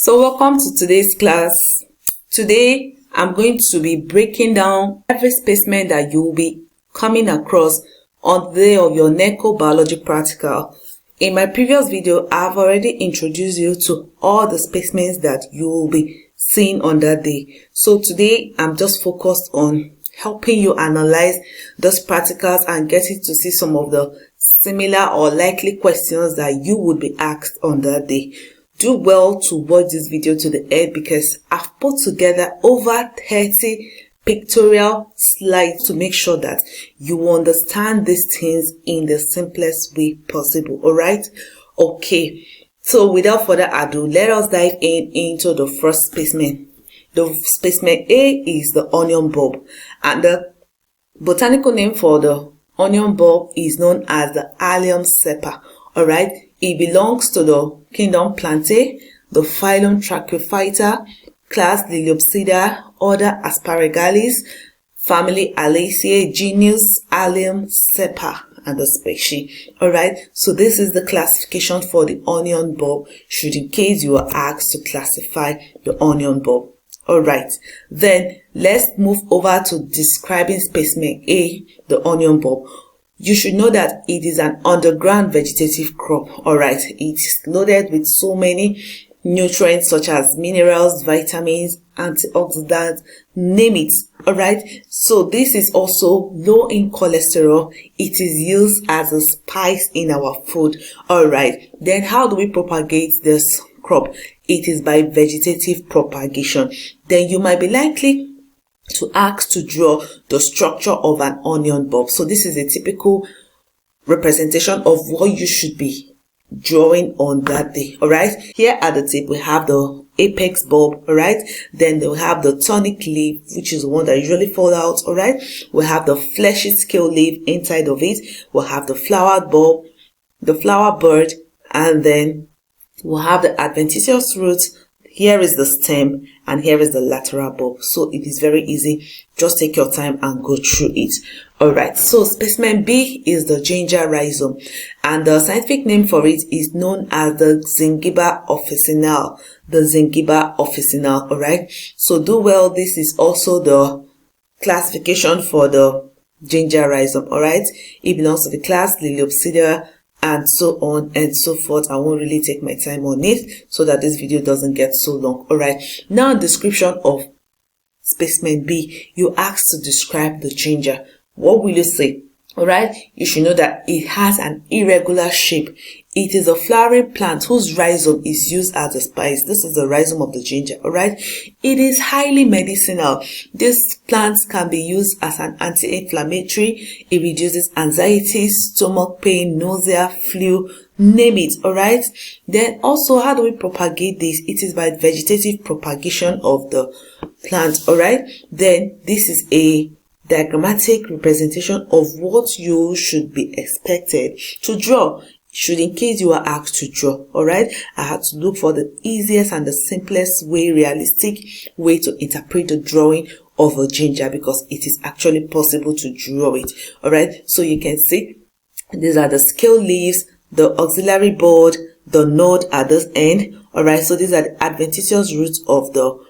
So welcome to today's class. Today I'm going to be breaking down every specimen that you will be coming across on the day of your Neco biology practical. In my previous video, I've already introduced you to all the specimens that you will be seeing on that day. So today I'm just focused on helping you analyze those practicals and getting to see some of the similar or likely questions that you would be asked on that day. Do well to watch this video to the end because I've put together over 30 pictorial slides to make sure that you understand these things in the simplest way possible. Alright? Okay. So without further ado, let us dive into the first specimen. The specimen A is the onion bulb, and the botanical name for the onion bulb is known as the Allium cepa. Alright? It belongs to the kingdom Plantae, the phylum Trachyphyta, class Liliopsida, order Asparagales, family Alaceae, genus Allium cepa, and the species. Alright, so this is the classification for the onion bulb, should in case you are asked to classify the onion bulb. Alright, then let's move over to describing specimen A, the onion bulb. You should know that it is an underground vegetative crop. Alright, it is loaded with so many nutrients such as minerals, vitamins, antioxidants, name it. Alright, so this is also low in cholesterol. It is used as a spice in our food. Alright, then how do we propagate this crop? It is by vegetative propagation. Then you might be likely to ask to draw the structure of an onion bulb. So this is a typical representation of what you should be drawing on that day. Alright, here at the tip we have the apex bulb. Alright, then they'll have the tonic leaf, which is the one that usually fall out. Alright, we'll have the fleshy scale leaf inside of it. We'll have the flowered bulb, the flower bud, and then we'll have the adventitious roots. Here is the stem and here is the lateral bulb. So it is very easy. Just take your time and go through it. Alright, so specimen B is the ginger rhizome, and the scientific name for it is known as the Zingiber officinale. The Zingiber officinale. Alright, so do well. This is also the classification for the ginger rhizome. Alright, it belongs to the class Liliopsida, and so on and so forth. I won't really take my time on it so that this video doesn't get so long. Alright, now description of specimen B. You asked to describe the ginger. What will you say? Alright, you should know that it has an irregular shape. It is a flowering plant whose rhizome is used as a spice. This is the rhizome of the ginger. Alright, it is highly medicinal. These plants can be used as an anti-inflammatory. It reduces anxiety, stomach pain, nausea, flu, name it. Alright, then also how do we propagate this? It is by vegetative propagation of the plant. Alright, then this is a diagrammatic representation of what you should be expected to draw, should in case you are asked to draw. Alright, I had to look for the easiest and the simplest way, realistic way to interpret the drawing of a ginger, because it is actually possible to draw it. Alright, so you can see these are the scale leaves, the auxiliary bud, the node at this end. Alright, so these are the adventitious roots of the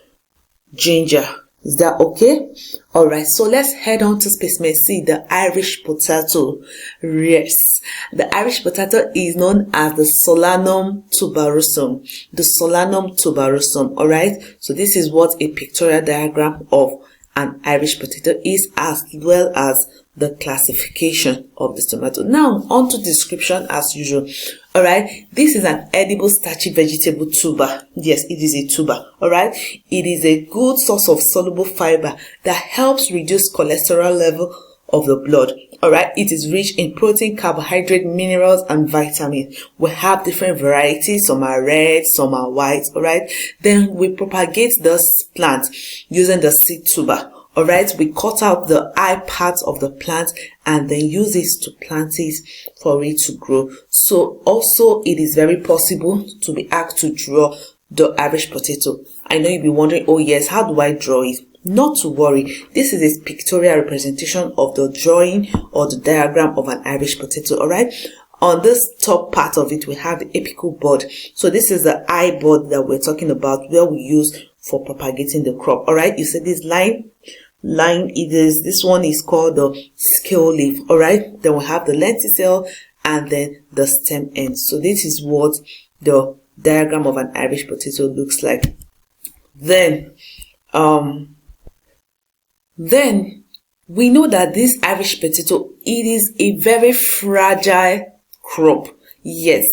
ginger. Is that okay? Alright, so let's head on to specimen C, the Irish potato. Yes, the Irish potato is known as the Solanum tuberosum. The Solanum tuberosum. Alright, so this is what a pictorial diagram of an Irish potato is, as well as the classification of this tomato. Now, on to description as usual. Alright, this is an edible starchy vegetable tuber. Yes, it is a tuber. Alright, it is a good source of soluble fiber that helps reduce cholesterol level of the blood. Alright, it is rich in protein, carbohydrate, minerals, and vitamins. We have different varieties. Some are red, some are white. Alright, then we propagate this plant using the seed tuber. Alright, we cut out the eye parts of the plant and then use it to plant it for it to grow. So also it is very possible to be asked to draw the Irish potato. I know you'll be wondering, oh yes, how do I draw it? Not to worry, this is a pictorial representation of the drawing or the diagram of an Irish potato. Alright, on this top part of it, we have the apical bud. So this is the eye bud that we're talking about, where we use for propagating the crop. All right, you see this line, this one is called the scale leaf. All right, then we have the lenticel and then the stem end. So this is what the diagram of an Irish potato looks like. Then we know that this Irish potato, it is a very fragile crop. Yes,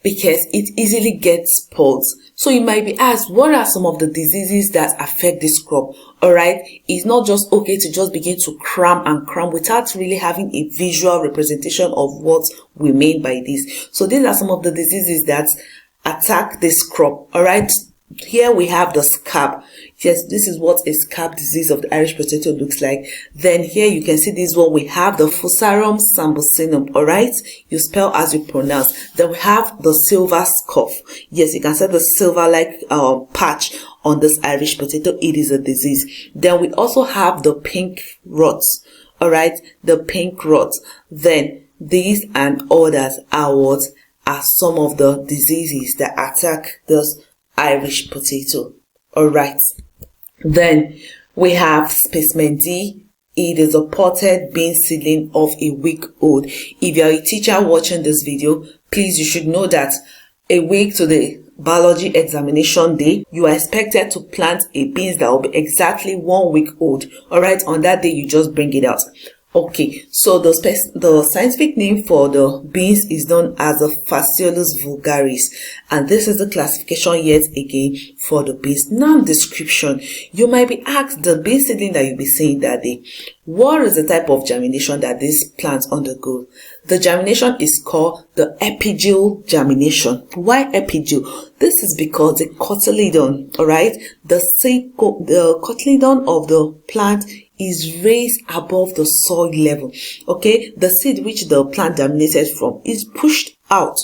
because it easily gets spoiled. So you might be asked, what are some of the diseases that affect this crop? All right, it's not just okay to just begin to cram without really having a visual representation of what we mean by this. So these are some of the diseases that attack this crop. All right, here we have the scab. Yes, this is what a scab disease of the Irish potato looks like. Then here you can see this one, we have the Fusarium sambucinum. All right, you spell as you pronounce. Then we have the silver scuff. Yes, you can see the silver like patch on this Irish potato. It is a disease. Then we also have the pink rot. All right, the pink rot. Then these and others are some of the diseases that attack this Irish potato. All right, then we have specimen D. It is a potted bean seedling of a week old. If you're a teacher watching this video, please, you should know that a week to the biology examination day, you are expected to plant a beans that will be exactly 1 week old. All right, on that day you just bring it out. Okay, so the scientific name for the beans is known as the Phaseolus vulgaris, and this is the classification yet again for the beans. Now description, you might be asked, the bean seedling that you'll be seeing that day, what is the type of germination that these plants undergo? The germination is called the epigeal germination. Why epigeal? This is because the cotyledon, all right, the cotyledon of the plant is raised above the soil level. Okay, the seed which the plant germinated from is pushed out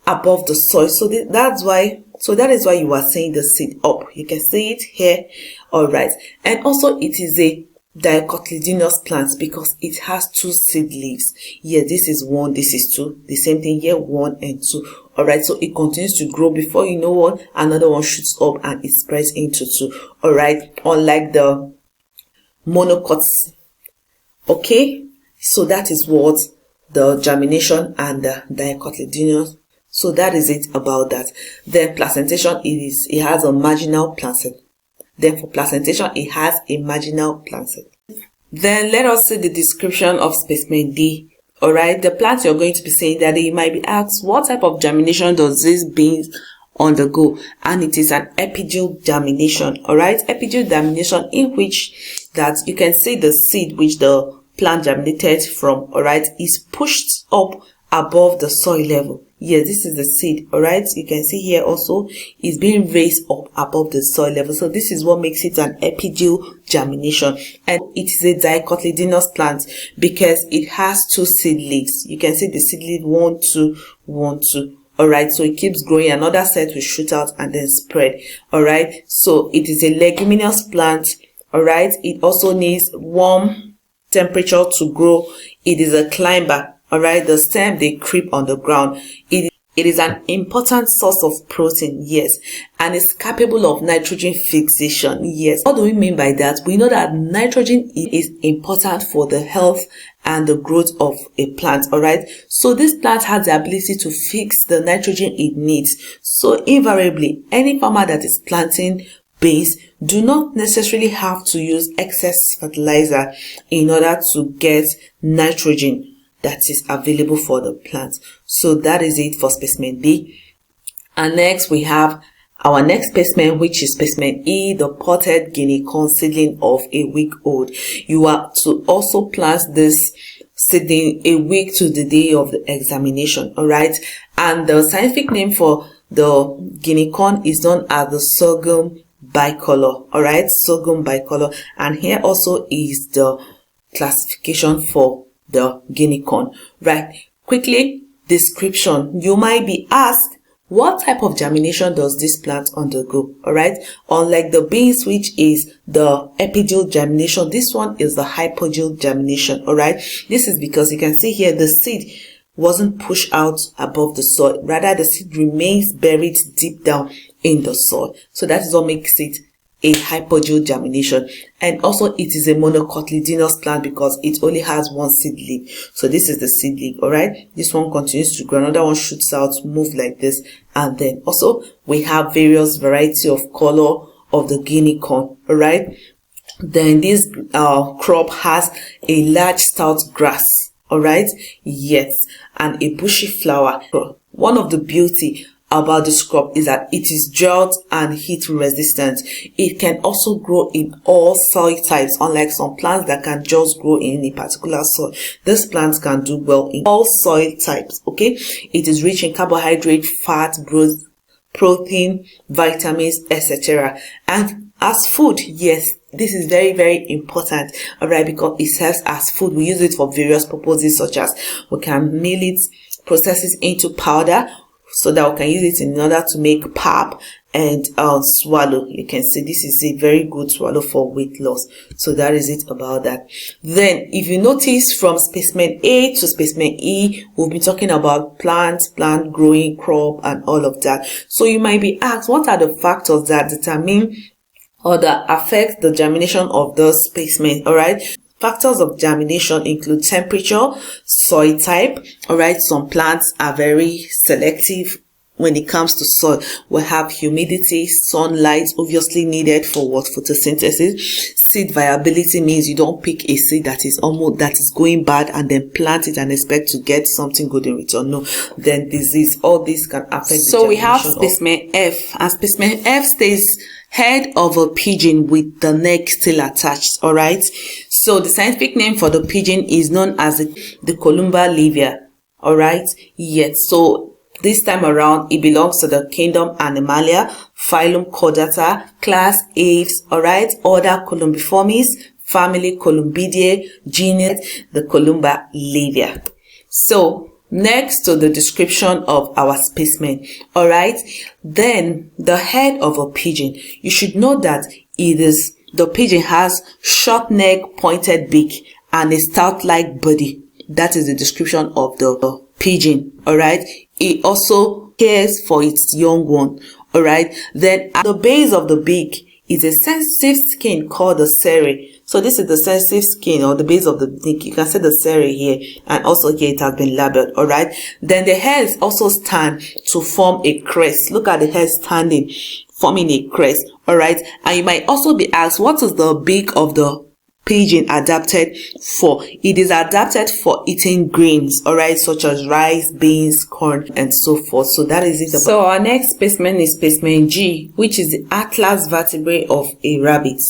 above the soil. So that is why you are seeing the seed up. You can see it here. All right, and also it is a dicotyledonous plant because it has 2 seed leaves. Here, this is 1, this is 2. The same thing here, 1 and 2. All right, so it continues to grow. Before you know what, another one shoots up and it spreads into 2. All right, unlike the monocots. Okay, so that is what the germination and the dicotyledonous. So that is it about that. Then placentation, it has a marginal placent. Then for placentation, it has a marginal placent. Then let us see the description of specimen D. All right, the plant you're going to be seeing that you might be asked, what type of germination does this beans undergo? And it is an epigeal germination. All right, epigeal germination, in which that you can see the seed which the plant germinated from, all right, is pushed up above the soil level. Yes, this is the seed. All right, you can see here also is being raised up above the soil level. So this is what makes it an epigeal germination, and it is a dicotyledonous plant because it has 2 seed leaves. You can see the seed leaf 1, 2, 1, 2. All right, so it keeps growing. Another set will shoot out and then spread. All right, so it is a leguminous plant. All right, it also needs warm temperature to grow. It is a climber. All right, the stem, they creep on the ground. It is an important source of protein, yes, and it's capable of nitrogen fixation, yes. What do we mean by that? We know that nitrogen is important for the health and the growth of a plant, all right? So this plant has the ability to fix the nitrogen it needs. So invariably, any farmer that is planting beans do not necessarily have to use excess fertilizer in order to get nitrogen that is available for the plant. So that is it for specimen B. And next we have our next specimen, which is specimen E, the potted Guinea corn seedling of a week old. You are to also plant this seedling a week to the day of the examination, all right? And the scientific name for the Guinea corn is known as the sorghum bicolor, all right? Sorghum bicolor. And here also is the classification for the Guinea corn, right? Quickly, description. You might be asked, what type of germination does this plant undergo? All right, unlike the beans, which is the epigeal germination, this one is the hypogeal germination. All right, this is because you can see here the seed wasn't pushed out above the soil. Rather, the seed remains buried deep down in the soil. So that is what makes it a hypogeo germination. And also it is a monocotyledonous plant because it only has one seedling. So this is the seedling. All right, this one continues to grow, another one shoots out, move like this. And then also we have various variety of color of the Guinea corn. All right, then this crop has a large stout grass. All right, yes, and a bushy flower. One of the beauty about this crop is that it is drought and heat resistant. It can also grow in all soil types, unlike some plants that can just grow in a particular soil. This plant can do well in all soil types. Okay, it is rich in carbohydrate, fat, growth, protein, vitamins, etc. And as food, yes, this is very, very important, all right, because it serves as food. We use it for various purposes, such as we can mill it, process it into powder, so that we can use it in order to make pap and swallow. You can see this is a very good swallow for weight loss. So that is it about that. Then if you notice from specimen A to specimen E, we've been talking about plant growing, crop, and all of that. So you might be asked, what are the factors that determine or that affect the germination of the specimen? All right, factors of germination include temperature, soil type. All right, some plants are very selective when it comes to soil. We have humidity, sunlight, obviously needed for what? Photosynthesis. Seed viability means you don't pick a seed that is going bad and then plant it and expect to get something good in return. No. Then disease, all this can affect. So we have specimen F, and specimen F stays head of a pigeon with the neck still attached. All right, so the scientific name for the pigeon is known as the Columba livia. All right, yes, so this time around it belongs to the kingdom Animalia, phylum Chordata, class Aves. All right, order Columbiformis, family Columbidae, genus the Columba livia. So next to the description of our specimen, all right, then the head of a pigeon. You should know that the pigeon has short neck, pointed beak, and a stout-like body. That is the description of the pigeon. All right, it also cares for its young one. All right, then at the base of the beak is a sensitive skin called the cerrae. So this is the sensitive skin or the base of the beak. You can see the cerrae here, and also here it has been labeled. All right, then the hairs also stand to form a crest. Look at the hair standing, forming a crest. All right, and you might also be asked, what is the beak of the pigeon adapted for? It is adapted for eating grains, all right, such as rice, beans, corn, and so forth. So that is it. So our next specimen is specimen G, which is the atlas vertebrae of a rabbit.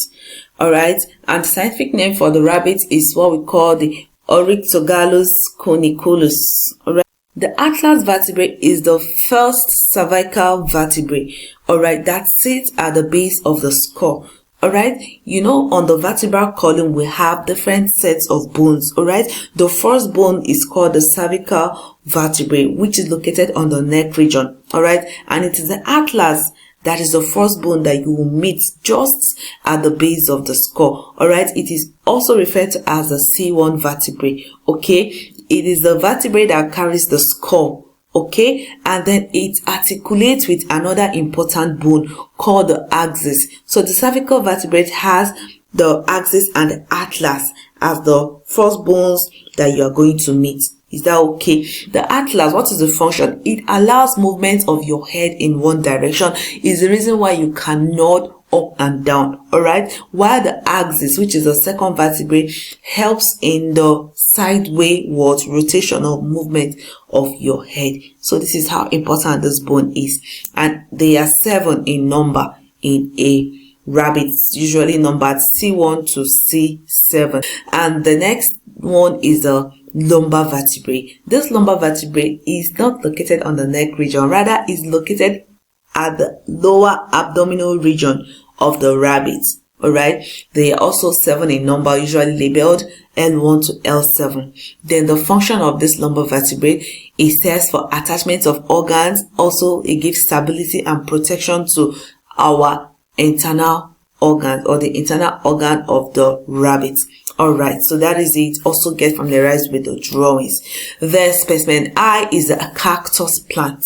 All right, and the scientific name for the rabbit is what we call the Oryctogallus corniculus. All right, the atlas vertebrae is the first cervical vertebrae, all right, that sits at the base of the skull. All right, you know, on the vertebral column we have different sets of bones. All right, the first bone is called the cervical vertebrae, which is located on the neck region. All right, and it is the atlas that is the first bone that you will meet just at the base of the skull. All right, it is also referred to as the C1 vertebrae. Okay, it is the vertebrae that carries the skull. Okay, and then it articulates with another important bone called the axis. So the cervical vertebrate has the axis and the atlas as the first bones that you are going to meet. Is that okay? The atlas, what is the function? It allows movement of your head in one direction. Is the reason why you can nod up and down. All right, while the axis, which is the second vertebrae, helps in the sideways rotational movement of your head. So this is how important this bone is, and they are 7 in number in a rabbit, usually numbered C1 to C7. And the next one is the lumbar vertebrae. This lumbar vertebrae is not located on the neck region, rather is located at the lower abdominal region of the rabbit. All right, they are also 7 in number, usually labeled L1 to L7. Then the function of this lumbar vertebrae is serves for attachment of organs. Also, it gives stability and protection to our internal organs or the internal organ of the rabbit. Alright, so that is it. Also get familiarized with the drawings. Then specimen I is a cactus plant.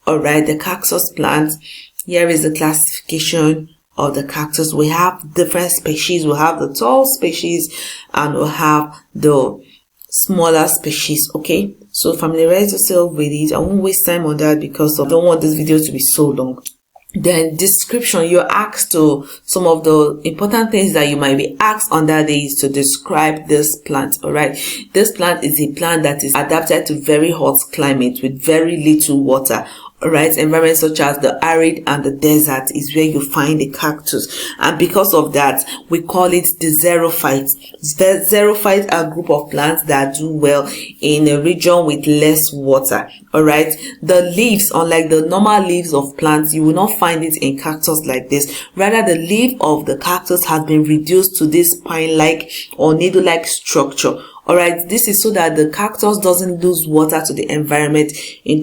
Alright, the cactus plant. Here is the classification of the cactus. We have different species. We have the tall species and we have the smaller species. Okay, so familiarize yourself with it. I won't waste time on that because I don't want this video to be so long. Then description, you're asked to, some of the important things that you might be asked under this to describe this plant. All right, this plant is a plant that is adapted to very hot climate with very little water. All right, environments such as the arid and the desert is where you find the cactus, and because of that we call it the xerophytes. The xerophytes are a group of plants that do well in a region with less water. All right, the leaves, unlike the normal leaves of plants, you will not find it in cactus like this. Rather, the leaf of the cactus has been reduced to this spine-like or needle-like structure. Alright, this is so that the cactus doesn't lose water to the environment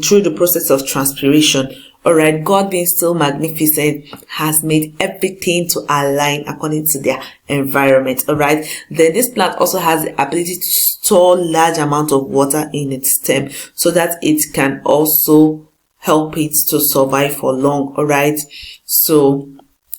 through the process of transpiration. Alright, God being still magnificent has made everything to align according to their environment. Alright, then this plant also has the ability to store large amount of water in its stem so that it can also help it to survive for long. Alright, so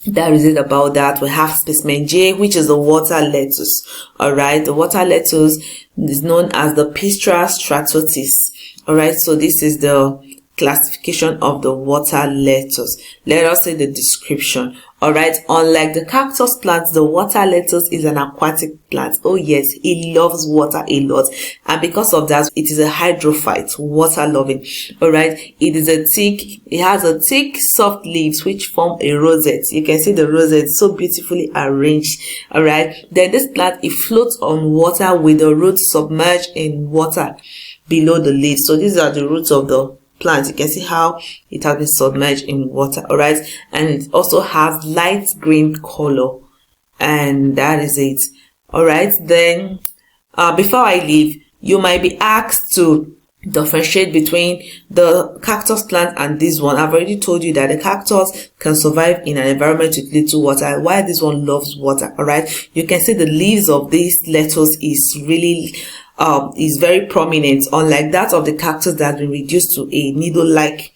that is it about that. We have specimen J, which is the water lettuce. Alright, the water lettuce is known as the Pistra stratotis. Alright, so this is the classification of the water lettuce. Let us see the description. Alright, unlike the cactus plants, the water lettuce is an aquatic plant. Oh yes, it loves water a lot, and because of that it is a hydrophyte, water loving. Alright, it has a thick soft leaves which form a rosette. You can see the rosette so beautifully arranged. Alright, then this plant, it floats on water with the roots submerged in water below the leaves. So these are the roots of the plant. You can see how it has been submerged in water. All right, and it also has light green color, and that is it. All right, then before I leave, you might be asked to differentiate between the cactus plant and this one. I've already told you that the cactus can survive in an environment with little water, while this one loves water. All right, you can see the leaves of this lettuce is really is very prominent, unlike that of the cactus that has been reduced to a needle-like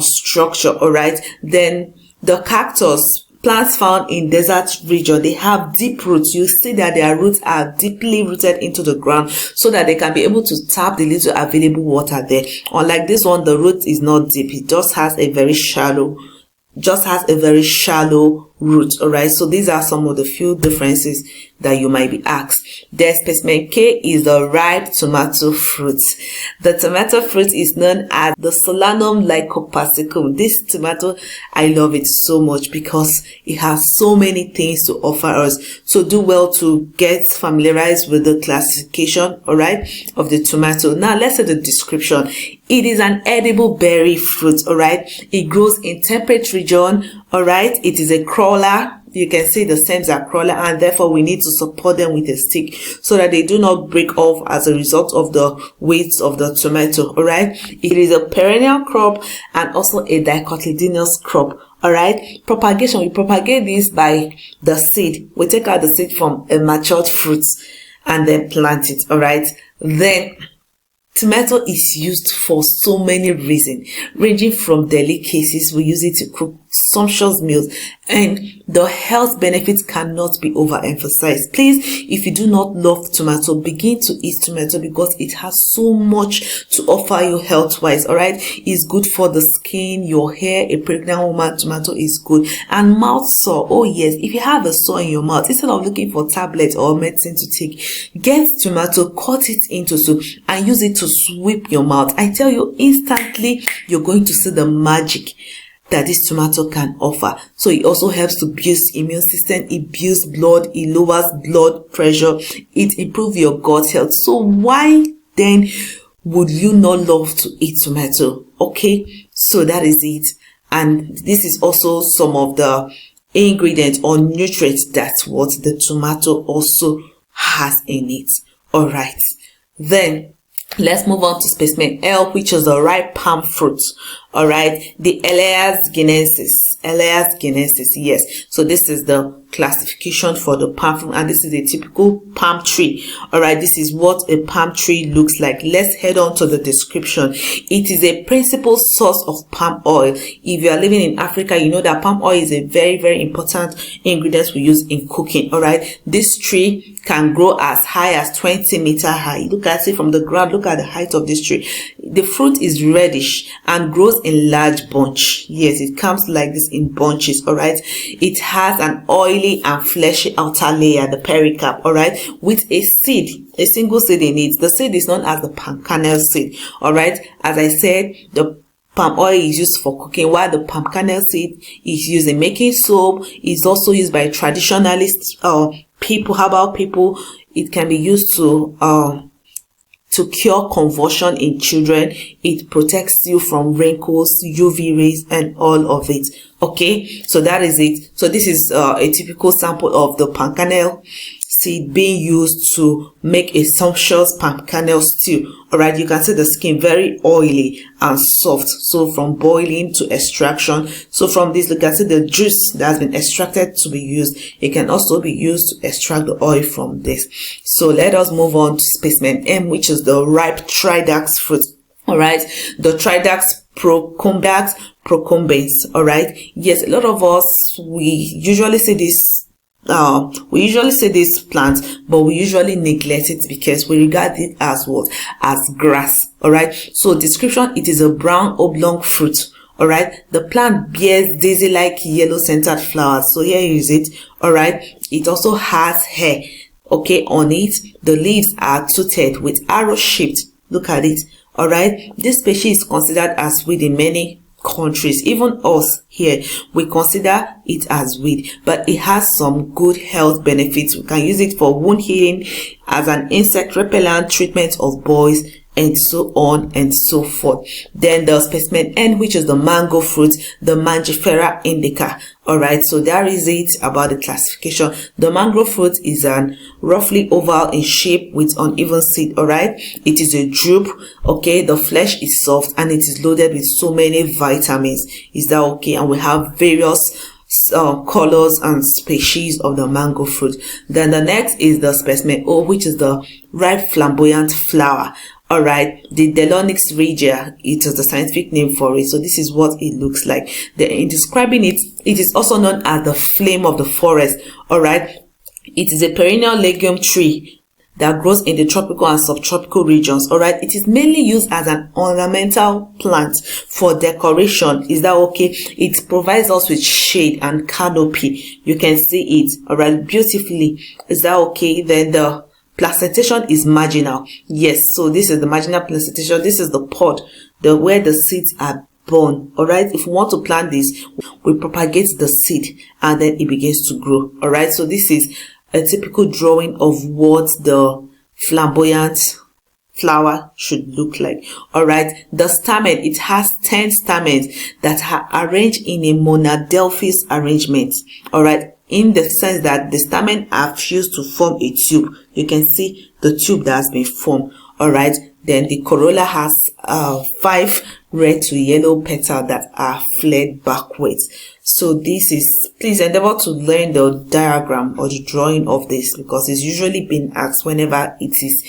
structure. All right, then the cactus plants found in desert region, they have deep roots. You see that their roots are deeply rooted into the ground so that they can be able to tap the little available water there. Unlike this one, the root is not deep, it just has a very shallow root. All right, so these are some of the few differences that you might be asked. The specimen K is the ripe tomato fruit. The tomato fruit is known as the Solanum lycopersicum. This tomato, I love it so much because it has so many things to offer us. So do well to get familiarized with the classification, all right, of the tomato. Now let's see the description. It is an edible berry fruit. All right, it grows in temperate region. All right, it is a crawler. You can see the stems are crawler, and therefore we need to support them with a stick so that they do not break off as a result of the weight of the tomato. All right, it is a perennial crop and also a dicotyledonous crop. All right, propagation, we propagate this by the seed. We take out the seed from a matured fruit and then plant it. All right, then tomato is used for so many reasons, ranging from delicacies, we use it to cook sumptuous meals, and the health benefits cannot be overemphasized. Please, if you do not love tomato, begin to eat tomato because it has so much to offer you health-wise. All right, it's good for the skin, your hair. A pregnant woman, tomato is good. And mouth sore, oh yes, if you have a sore in your mouth, instead of looking for tablets or medicine to take, get tomato, cut it into soup and use it to sweep your mouth. I tell you, instantly you're going to see the magic that this tomato can offer. So it also helps to boost immune system, it boosts blood, it lowers blood pressure, it improves your gut health. So why then would you not love to eat tomato? Okay, so that is it. And this is also some of the ingredients or nutrients that what the tomato also has in it. All right, then let's move on to specimen L, which is the ripe palm fruit. All right, the Elias guinensis. Yes. So this is the classification for the palm fruit, and this is a typical palm tree. All right, this is what a palm tree looks like. Let's head on to the description. It is a principal source of palm oil. If you are living in Africa, you know that palm oil is a very, very important ingredient we use in cooking. All right, this tree can grow as high as 20 meters high. Look at it from the ground. Look at the height of this tree. The fruit is reddish and grows in large bunch. Yes, it comes like this in bunches. All right, it has an oily and fleshy outer layer, the pericarp, all right, with a seed, a single seed in it. The seed is known as the palm kernel seed. All right, as I said, the palm oil is used for cooking, while the palm kernel seed is used in making soap. It's also used by traditionalists, people, herbal people. It can be used to cure convulsion in children. It protects you from wrinkles, UV rays, and all of it. Okay, so that is it. So this is a typical sample of the palm kernel seed being used to make a sumptuous palm kernel stew. All right, you can see the skin very oily and soft. So from boiling to extraction. So from this, you can see the juice that has been extracted to be used. It can also be used to extract the oil from this. So let us move on to specimen M, which is the ripe Tridax fruit. All right, the Tridax procumbens. All right, yes, a lot of us, we usually see this plant, but we usually neglect it because we regard it as what? As grass. All right, so description: it is a brown oblong fruit. All right, the plant bears daisy-like yellow centered flowers. So here is it. All right, it also has hair, okay, on it. The leaves are toothed with arrow shaped. Look at it. All right, this species is considered as weed in many countries. Even us here, we consider it as weed, but it has some good health benefits. We can use it for wound healing, as an insect repellent, treatment of boils, and so on and so forth. Then the specimen N, which is the mango fruit, the Mangifera indica. All right, so that is it about the classification. The mango fruit is an roughly oval in shape with uneven seed. All right, it is a drupe. Okay, the flesh is soft and it is loaded with so many vitamins. Is that okay? And we have various colors and species of the mango fruit. Then the next is the specimen O, which is the ripe flamboyant flower. All right, the Delonix regia, it is the scientific name for it. So this is what it looks like. In describing it, it is also known as the flame of the forest. All right, it is a perennial legume tree that grows in the tropical and subtropical regions. All right, it is mainly used as an ornamental plant for decoration. Is that okay? It provides us with shade and canopy. You can see it, all right, beautifully. Is that okay? Then the placentation is marginal. Yes, so this is the marginal placentation. This is the pod, where the seeds are born. All right, if we want to plant this, we propagate the seed and then it begins to grow. All right, so this is a typical drawing of what the flamboyant flower should look like. All right, the stamen, it has 10 stamens that are arranged in a monadelphous arrangement. All right, in the sense that the stamen are fused to form a tube. You can see the tube that has been formed. All right, then the corolla has 5 red to yellow petals that are flared backwards. So this is, please endeavor to learn the diagram or the drawing of this, because it's usually been asked whenever it is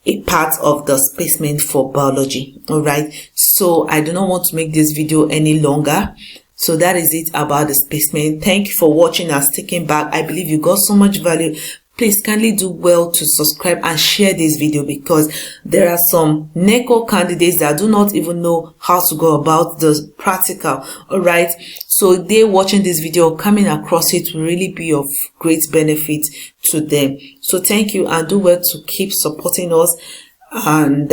a part of the specimen for biology. All right, so I do not want to make this video any longer. So that is it about the specimen. Thank you for watching and sticking back. I believe you got so much value. Please kindly do well to subscribe and share this video, because there are some Neco candidates that do not even know how to go about the practical. All right, so they watching this video, coming across it will really be of great benefit to them. So thank you, and do well to keep supporting us, and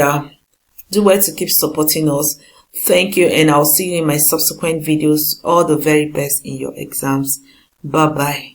Thank you, and I'll see you in my subsequent videos. All the very best in your exams. Bye bye.